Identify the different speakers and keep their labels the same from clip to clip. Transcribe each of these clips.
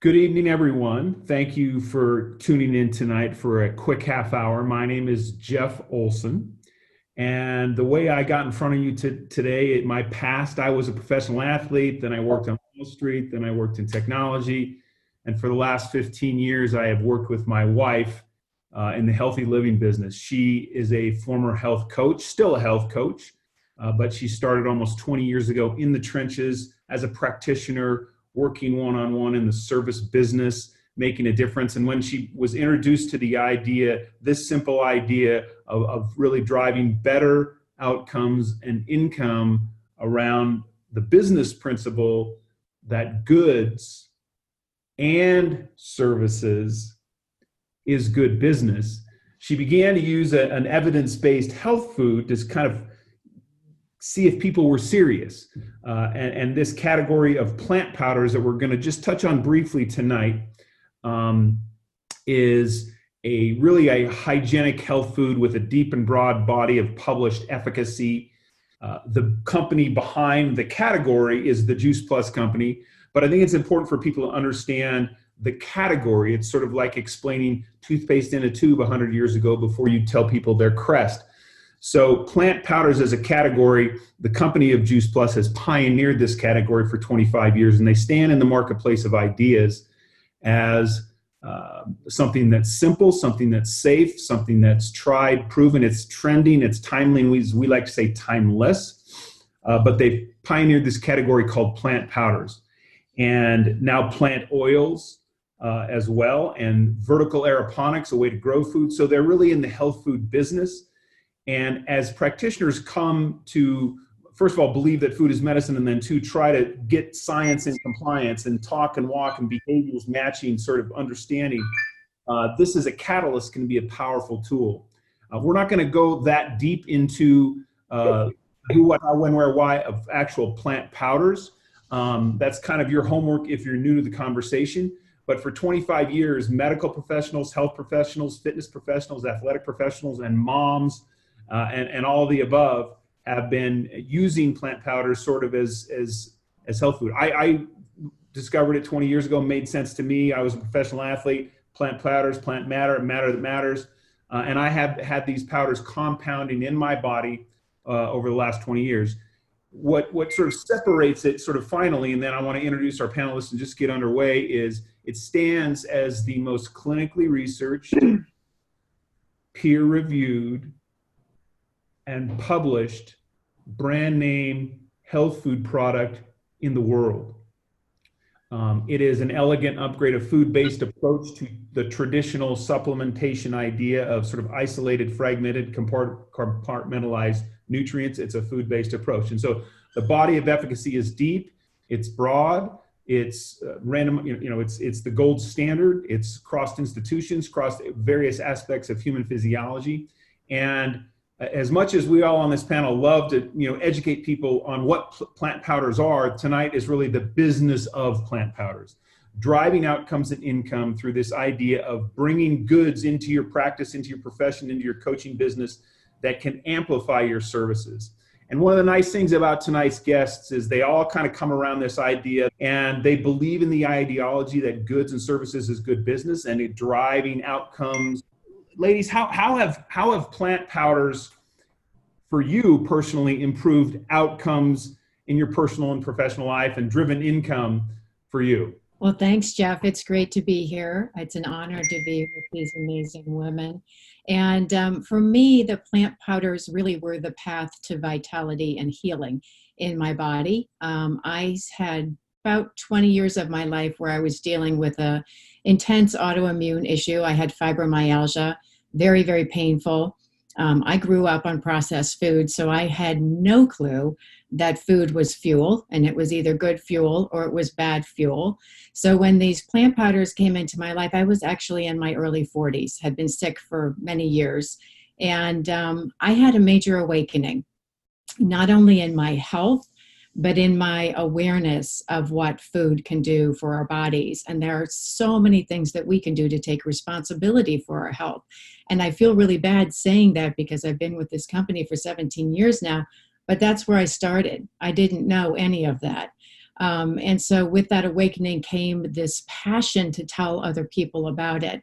Speaker 1: Good evening, everyone. Thank you for tuning in tonight for a quick half hour. My name is Jeff Olson. And the way I got in front of you today, in my past, I was a professional athlete, then I worked on Wall Street, then I worked in technology. And for the last 15 years, I have worked with my wife in the healthy living business. She is a former health coach, still a health coach, but she started almost 20 years ago in the trenches as a practitioner, working one-on-one in the service business, making a difference. And when she was introduced to the idea, this simple idea of really driving better outcomes and income around the business principle that goods and services is good business, she began to use an evidence-based health food to kind of see if people were serious. And this category of plant powders that we're going to just touch on briefly tonight is really a hygienic health food with a deep and broad body of published efficacy. The company behind the category is the Juice Plus company, but I think it's important for people to understand the category. It's sort of like explaining toothpaste in a tube 100 years ago before you tell people their crest. So plant powders as a category, the company of Juice Plus has pioneered this category for 25 years, and they stand in the marketplace of ideas as something that's simple, something that's safe, something that's tried, proven, it's trending, it's timely, and we like to say timeless, but they've pioneered this category called plant powders. And now plant oils as well, and vertical aeroponics, a way to grow food. So they're really in the health food business. And as practitioners come to, first of all, believe that food is medicine, and then two, try to get science in compliance and talk and walk and behaviors matching sort of understanding, this is a catalyst, can be a powerful tool. We're not going to go that deep into who, what, how, when, where, why of actual plant powders. That's kind of your homework if you're new to the conversation. But for 25 years, medical professionals, health professionals, fitness professionals, athletic professionals, and moms, and all the above have been using plant powders sort of as health food. I discovered it 20 years ago, made sense to me. I was a professional athlete, plant powders, plant matter, matter that matters. And I have had these powders compounding in my body over the last 20 years. What sort of separates it sort of finally, and then I want to introduce our panelists and just get underway, is it stands as the most clinically researched, peer-reviewed, and published brand name health food product in the world. It is an elegant upgrade, a food-based approach to the traditional supplementation idea of sort of isolated, fragmented, compartmentalized nutrients. It's a food-based approach. And so the body of efficacy is deep, it's broad, it's random, it's the gold standard, it's crossed institutions, crossed various aspects of human physiology. And as much as we all on this panel love to educate people on what plant powders are, tonight is really the business of plant powders, driving outcomes and income through this idea of bringing goods into your practice, into your profession, into your coaching business that can amplify your services. And one of the nice things about tonight's guests is they all kind of come around this idea, and they believe in the ideology that goods and services is good business and it driving outcomes. Ladies, how have plant powders for you personally improved outcomes in your personal and professional life and driven income for you?
Speaker 2: Well, thanks, Jeff. It's great to be here. It's an honor to be with these amazing women. And for me, the plant powders really were the path to vitality and healing in my body. I had about 20 years of my life where I was dealing with a intense autoimmune issue. I had fibromyalgia, very, very painful. I grew up on processed food, so I had no clue that food was fuel, and it was either good fuel or it was bad fuel. So when these plant powders came into my life, I was actually in my early 40s, had been sick for many years. And I had a major awakening, not only in my health, but in my awareness of what food can do for our bodies. And there are so many things that we can do to take responsibility for our health. And I feel really bad saying that because I've been with this company for 17 years now, but that's where I started. I didn't know any of that. And so with that awakening came this passion to tell other people about it.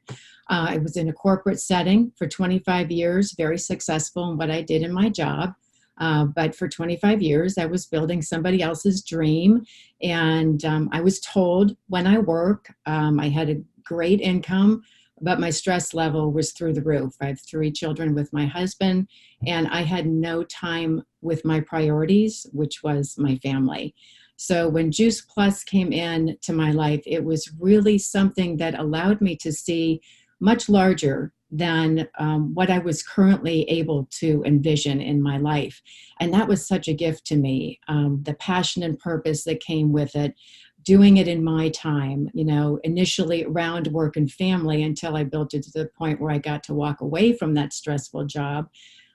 Speaker 2: I was in a corporate setting for 25 years, very successful in what I did in my job. But for 25 years, I was building somebody else's dream. And I was told when I work, I had a great income, but my stress level was through the roof. I have 3 children with my husband, and I had no time with my priorities, which was my family. So when Juice Plus came in to my life, it was really something that allowed me to see much larger than what I was currently able to envision in my life. And that was such a gift to me. The passion and purpose that came with it, doing it in my time, initially around work and family until I built it to the point where I got to walk away from that stressful job.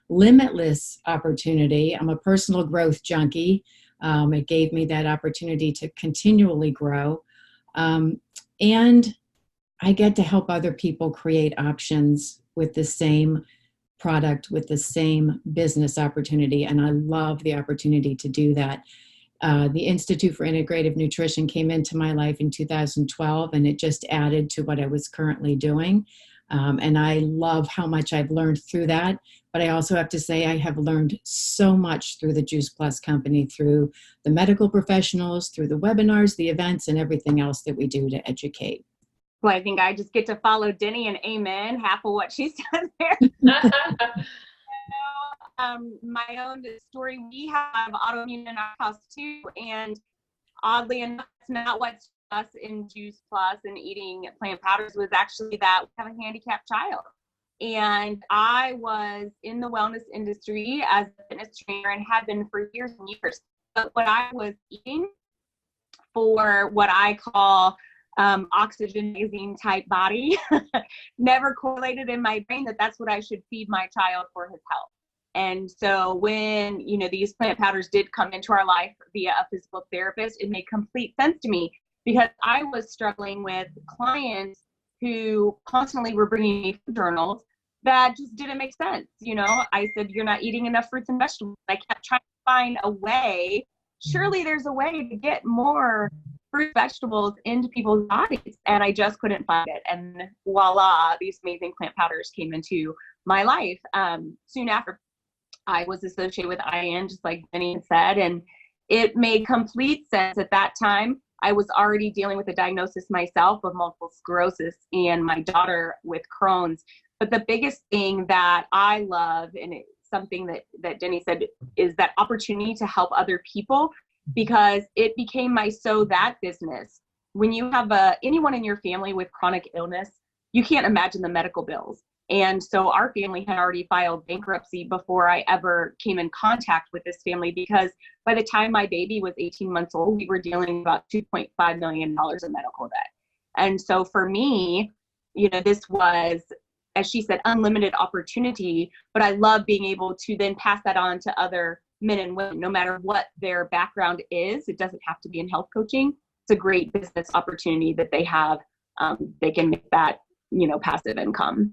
Speaker 2: Limitless opportunity. I'm a personal growth junkie. It gave me that opportunity to continually grow. And I get to help other people create options with the same product, with the same business opportunity. And I love the opportunity to do that. The Institute for Integrative Nutrition came into my life in 2012, and it just added to what I was currently doing. And I love how much I've learned through that. But I also have to say I have learned so much through the Juice Plus company, through the medical professionals, through the webinars, the events, and everything else that we do to educate.
Speaker 3: Well, I think I just get to follow Denny and amen half of what she said there. My own story, we have autoimmune in our house too. And oddly enough, it's not what's us in Juice Plus and eating plant powders was actually that we have a handicapped child. And I was in the wellness industry as a fitness trainer and had been for years and years. But what I was eating for what I call oxygen magazine type body never correlated in my brain that that's what I should feed my child for his health. And so when, these plant powders did come into our life via a physical therapist, it made complete sense to me because I was struggling with clients who constantly were bringing me food journals that just didn't make sense. I said, you're not eating enough fruits and vegetables. I kept trying to find a way. Surely there's a way to get more fruit vegetables into people's bodies, and I just couldn't find it. And voila, these amazing plant powders came into my life. Soon after, I was associated with IIN, just like Benny had said, and it made complete sense at that time. I was already dealing with a diagnosis myself of multiple sclerosis and my daughter with Crohn's. But the biggest thing that I love, and it's something that Denny said, is that opportunity to help other people, because it became my So That business. When you have anyone in your family with chronic illness, you can't imagine the medical bills. And so our family had already filed bankruptcy before I ever came in contact with this family, because by the time my baby was 18 months old, we were dealing about $2.5 million in medical debt. And so for me, this was, as she said, unlimited opportunity, but I love being able to then pass that on to other men and women, no matter what their background is. It doesn't have to be in health coaching. It's a great business opportunity that they have. They can make that, passive income.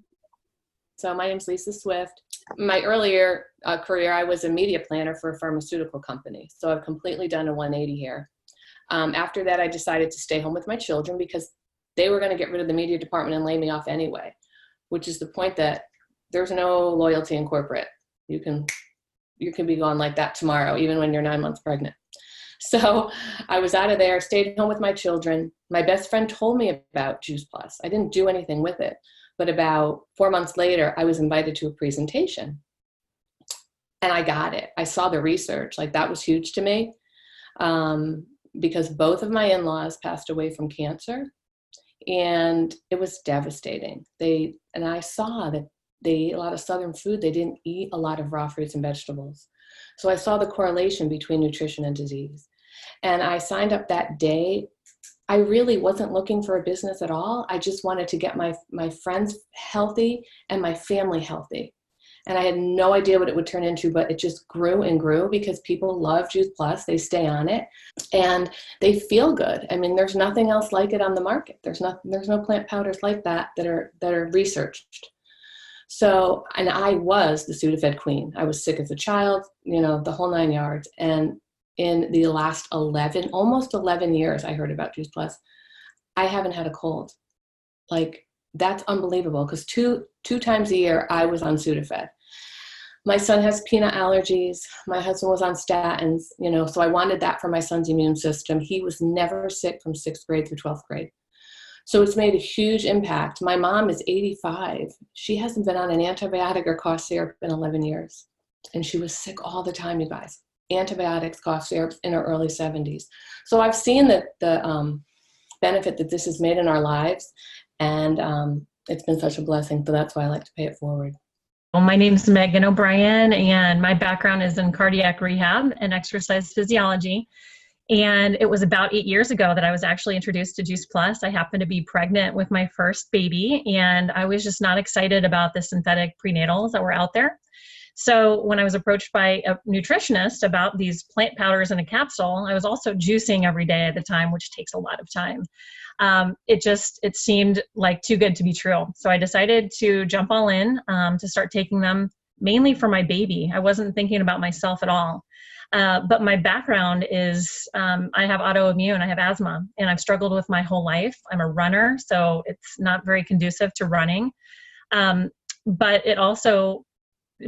Speaker 4: So my name's Lisa Swift. My earlier career, I was a media planner for a pharmaceutical company. So I've completely done a 180 here. After that, I decided to stay home with my children because they were going to get rid of the media department and lay me off anyway, which is the point that there's no loyalty in corporate. You can be gone like that tomorrow, even when you're 9 months pregnant. So I was out of there, stayed home with my children. My best friend told me about Juice Plus. I didn't do anything with it. But about 4 months later, I was invited to a presentation. And I got it. I saw the research. That was huge to me because both of my in-laws passed away from cancer. And it was devastating. And I saw that they ate a lot of Southern food. They didn't eat a lot of raw fruits and vegetables. So I saw the correlation between nutrition and disease. And I signed up that day. I really wasn't looking for a business at all. I just wanted to get my friends healthy and my family healthy. And I had no idea what it would turn into, but it just grew and grew because people love Juice Plus. They stay on it and they feel good. I mean, there's nothing else like it on the market. There's no plant powders like that are researched. So, and I was the Sudafed queen. I was sick as a child, the whole 9 yards. And in the last almost 11 years I heard about Juice Plus, I haven't had a cold. Like, that's unbelievable, because two times a year I was on Sudafed. My son has peanut allergies. My husband was on statins, so I wanted that for my son's immune system. He was never sick from 6th grade through 12th grade. So it's made a huge impact. My mom is 85. She hasn't been on an antibiotic or cough syrup in 11 years. And she was sick all the time, you guys. Antibiotics, cough syrups in her early 70s. So I've seen the benefit that this has made in our lives. And it's been such a blessing. So that's why I like to pay it forward.
Speaker 5: Well, my name is Megan O'Brien, and my background is in cardiac rehab and exercise physiology. And it was about 8 years ago that I was actually introduced to Juice Plus. I happened to be pregnant with my first baby, and I was just not excited about the synthetic prenatals that were out there. So when I was approached by a nutritionist about these plant powders in a capsule, I was also juicing every day at the time, which takes a lot of time. It seemed like too good to be true. So I decided to jump all in, to start taking them mainly for my baby. I wasn't thinking about myself at all. But my background is, I have autoimmune, I have asthma, and I've struggled with my whole life. I'm a runner, so it's not very conducive to running. But it also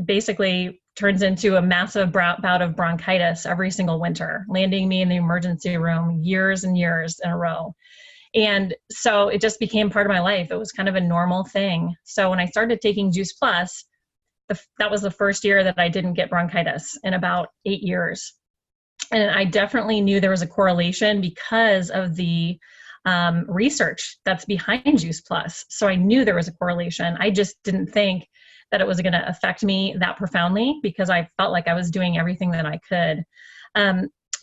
Speaker 5: basically turns into a massive bout of bronchitis every single winter, landing me in the emergency room years and years in a row. And so it just became part of my life. It was kind of a normal thing. So when I started taking Juice Plus, that was the first year that I didn't get bronchitis in about 8 years. And I definitely knew there was a correlation because of the research that's behind Juice Plus. So I knew there was a correlation. I just didn't think that it was going to affect me that profoundly, because I felt like I was doing everything that I could.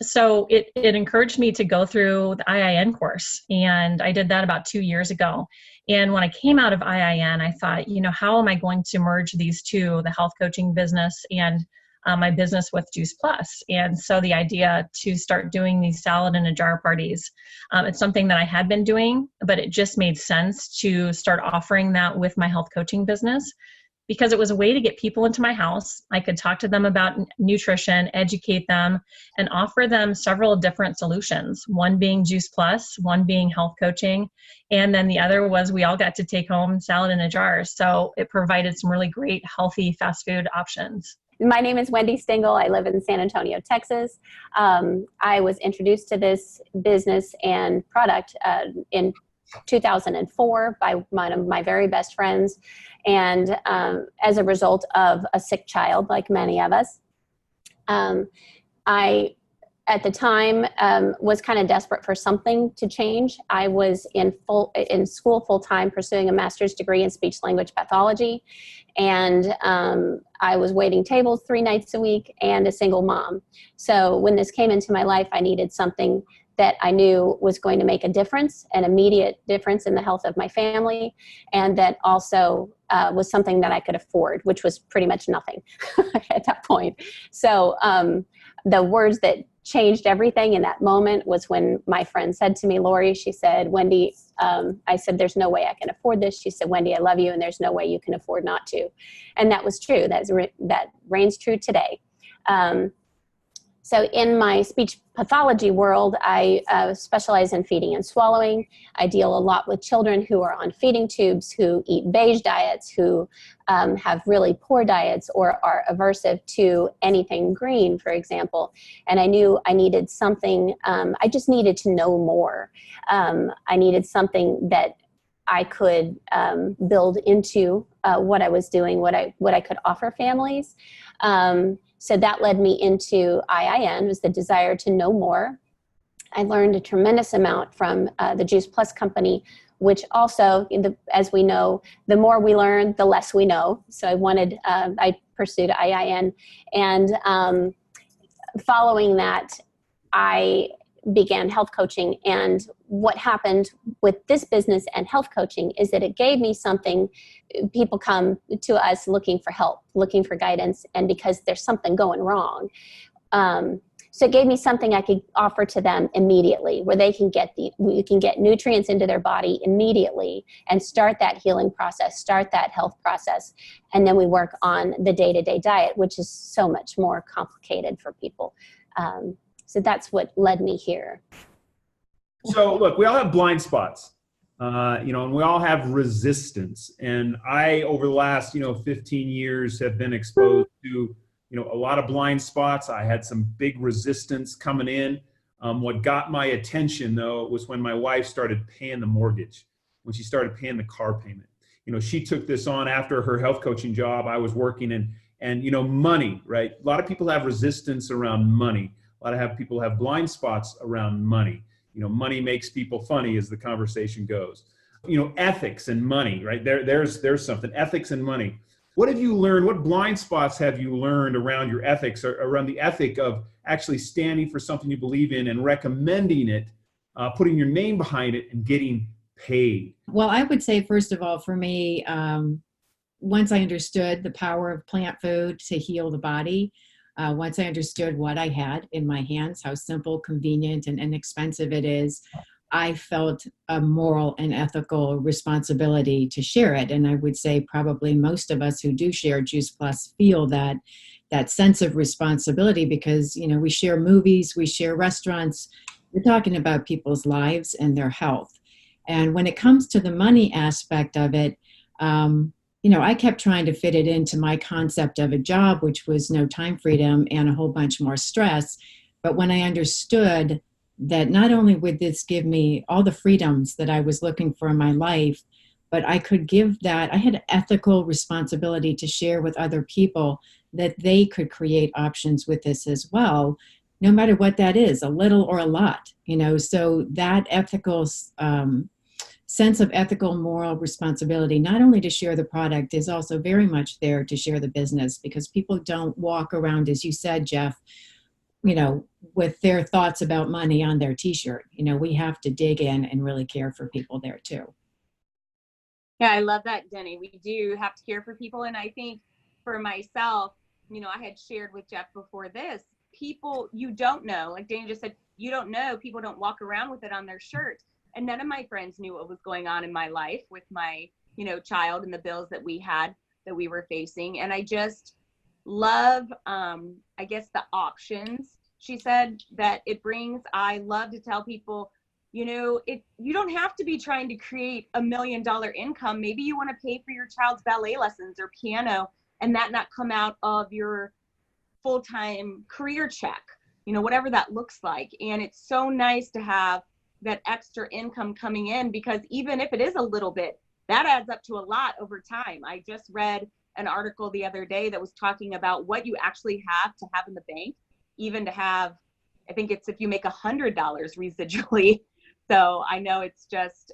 Speaker 5: So it encouraged me to go through the IIN course, and I did that about 2 years ago. And when I came out of IIN, I thought, how am I going to merge these two, the health coaching business and my business with Juice Plus? And so the idea to start doing these salad in a jar parties, it's something that I had been doing, but it just made sense to start offering that with my health coaching business, because it was a way to get people into my house. I could talk to them about nutrition, educate them, and offer them several different solutions, one being Juice Plus, one being health coaching, and then the other was we all got to take home salad in a jar. So it provided some really great, healthy fast food options.
Speaker 6: My name is Wendy Stingle. I live in San Antonio, Texas. I was introduced to this business and product in 2004 by one of my very best friends. And as a result of a sick child, like many of us, I, at the time, was kind of desperate for something to change. I was in school full-time pursuing a master's degree in speech language pathology. And I was waiting tables 3 nights a week and a single mom. So when this came into my life, I needed something that I knew was going to make a difference, an immediate difference in the health of my family, and that also was something that I could afford, which was pretty much nothing at that point. So the words that changed everything in that moment was when my friend said to me, Lori, she said, Wendy, I said, there's no way I can afford this. She said, Wendy, I love you, and there's no way you can afford not to. And that was true. That reigns true today. So in my speech pathology world, I specialize in feeding and swallowing. I deal a lot with children who are on feeding tubes, who eat beige diets, who have really poor diets or are aversive to anything green, for example. And I knew I needed something, I just needed to know more. I needed something that I could build into what I was doing, what I could offer families. So that led me into IIN, was the desire to know more. I learned a tremendous amount from the Juice Plus company, which also, as we know, the more we learn, the less we know. So I pursued IIN. And following that, I began health coaching. And what happened with this business and health coaching is that it gave me something. People come to us looking for help, looking for guidance, and because there's something going wrong. So it gave me something I could offer to them immediately, where they can you can get nutrients into their body immediately and start that healing process, start that health process. And then we work on the day-to-day diet, which is so much more complicated for people. So that's what led me here.
Speaker 1: So look, we all have blind spots, and we all have resistance. And I, over the last, 15 years have been exposed to, a lot of blind spots. I had some big resistance coming in. What got my attention though, was when my wife started paying the mortgage, when she started paying the car payment. She took this on after her health coaching job. I was working and money, right? A lot of people have resistance around money. A lot of people have blind spots around money. Money makes people funny, as the conversation goes. Ethics and money, right? There's something. Ethics and money. What have you learned? What blind spots have you learned around your ethics, or around the ethic of actually standing for something you believe in and recommending it, putting your name behind it, and getting paid?
Speaker 2: Well, I would say, first of all, for me, once I understood the power of plant food to heal the body, once I understood what I had in my hands, how simple, convenient, and inexpensive it is, I felt a moral and ethical responsibility to share it. And I would say probably most of us who do share Juice Plus feel that sense of responsibility, because, we share movies, we share restaurants, we're talking about people's lives and their health. And when it comes to the money aspect of it, I kept trying to fit it into my concept of a job, which was no time freedom and a whole bunch more stress. But when I understood that not only would this give me all the freedoms that I was looking for in my life, but I could give that, I had ethical responsibility to share with other people that they could create options with this as well, no matter what that is, a little or a lot, so that ethical sense of ethical, moral responsibility, not only to share the product, is also very much there to share the business, because people don't walk around, as you said, Jeff, with their thoughts about money on their t-shirt. We have to dig in and really care for people there too.
Speaker 3: Yeah, I love that, Denny. We do have to care for people. And I think for myself, I had shared with Jeff before this, people you don't know, like Danny just said, you don't know, people don't walk around with it on their shirt. And none of my friends knew what was going on in my life with my, child and the bills that we were facing. And I just love, I guess, the options, she said, that it brings. I love to tell people, you don't have to be trying to create $1 million income. Maybe you want to pay for your child's ballet lessons or piano, and that not come out of your full-time career check, whatever that looks like. And it's so nice to have that extra income coming in, because even if it is a little bit, that adds up to a lot over time. I just read an article the other day that was talking about what you actually have to have in the bank, even to have, I think it's if you make $100 residually. So I know it's just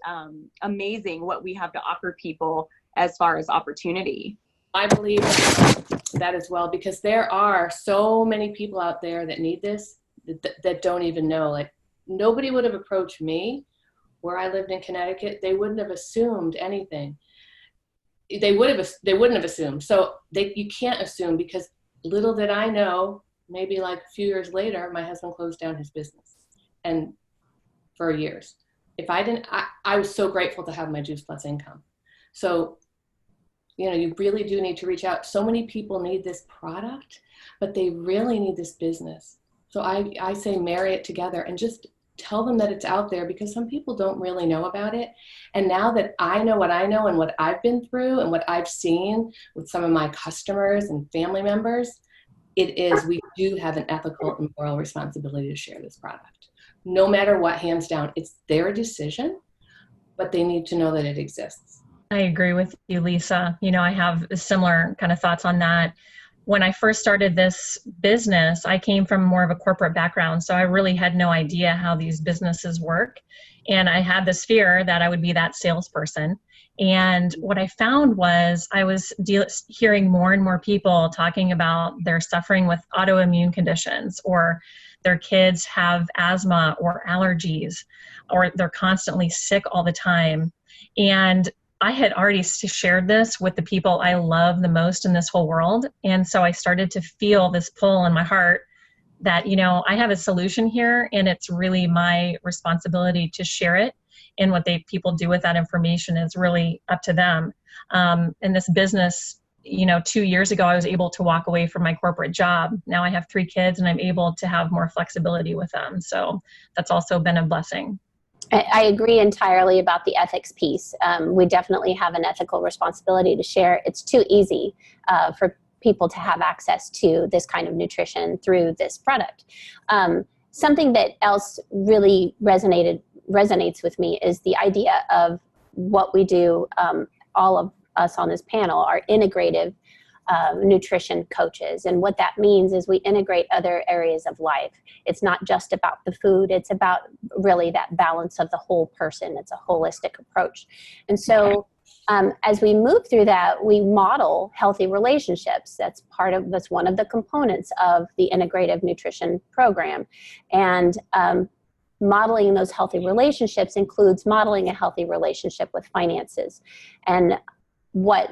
Speaker 3: amazing what we have to offer people as far as opportunity.
Speaker 4: I believe that as well, because there are so many people out there that need this that don't even know. Like, nobody would have approached me where I lived in Connecticut. They wouldn't have assumed anything. They wouldn't have assumed. So you can't assume, because little did I know, maybe like a few years later, my husband closed down his business, and for years. If I didn't, I was so grateful to have my Juice Plus income. So, you really do need to reach out. So many people need this product, but they really need this business. So I say marry it together and just tell them that it's out there, because some people don't really know about it. And now that I know what I know and what I've been through and what I've seen with some of my customers and family members, we do have an ethical and moral responsibility to share this product. No matter what, hands down, it's their decision, but they need to know that it exists.
Speaker 5: I agree with you, Lisa. I have similar kind of thoughts on that. When I first started this business, I came from more of a corporate background, so I really had no idea how these businesses work. And I had this fear that I would be that salesperson. And what I found was I was hearing more and more people talking about they're suffering with autoimmune conditions, or their kids have asthma or allergies, or they're constantly sick all the time. And I had already shared this with the people I love the most in this whole world. And so I started to feel this pull in my heart that, I have a solution here, and it's really my responsibility to share it. And what people do with that information is really up to them. And this business 2 years ago, I was able to walk away from my corporate job. Now I have 3 kids and I'm able to have more flexibility with them. So that's also been a blessing.
Speaker 6: I agree entirely about the ethics piece. We definitely have an ethical responsibility to share. It's too easy for people to have access to this kind of nutrition through this product. Something that else really resonates with me is the idea of what we do. All of us on this panel are integrative nutrition coaches. And what that means is we integrate other areas of life. It's not just about the food. It's about really that balance of the whole person. It's a holistic approach. And so as we move through that, we model healthy relationships. That's one of the components of the integrative nutrition program. And modeling those healthy relationships includes modeling a healthy relationship with finances. And what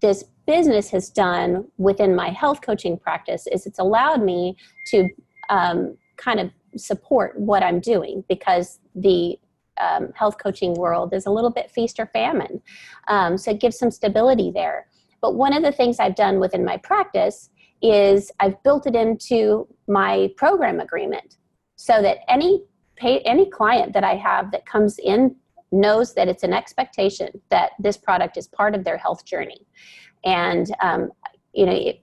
Speaker 6: this business has done within my health coaching practice is it's allowed me to kind of support what I'm doing, because the health coaching world is a little bit feast or famine. So it gives some stability there. But one of the things I've done within my practice is I've built it into my program agreement so that any client that I have that comes in knows that it's an expectation that this product is part of their health journey. And,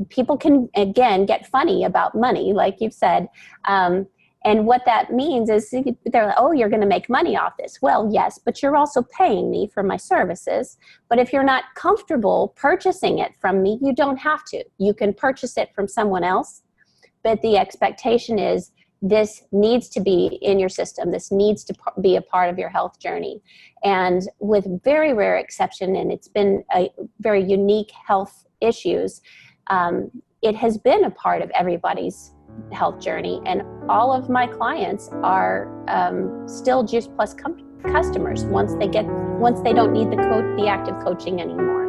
Speaker 6: people can, again, get funny about money, like you've said. And what that means is they're like, oh, you're going to make money off this. Well, yes, but you're also paying me for my services. But if you're not comfortable purchasing it from me, you don't have to. You can purchase it from someone else. But the expectation is this needs to be in your system. This needs to be a part of your health journey. And with very rare exception, and it's been a very unique health issues, it has been a part of everybody's health journey. And all of my clients are still Juice Plus customers once they don't need the active coaching anymore.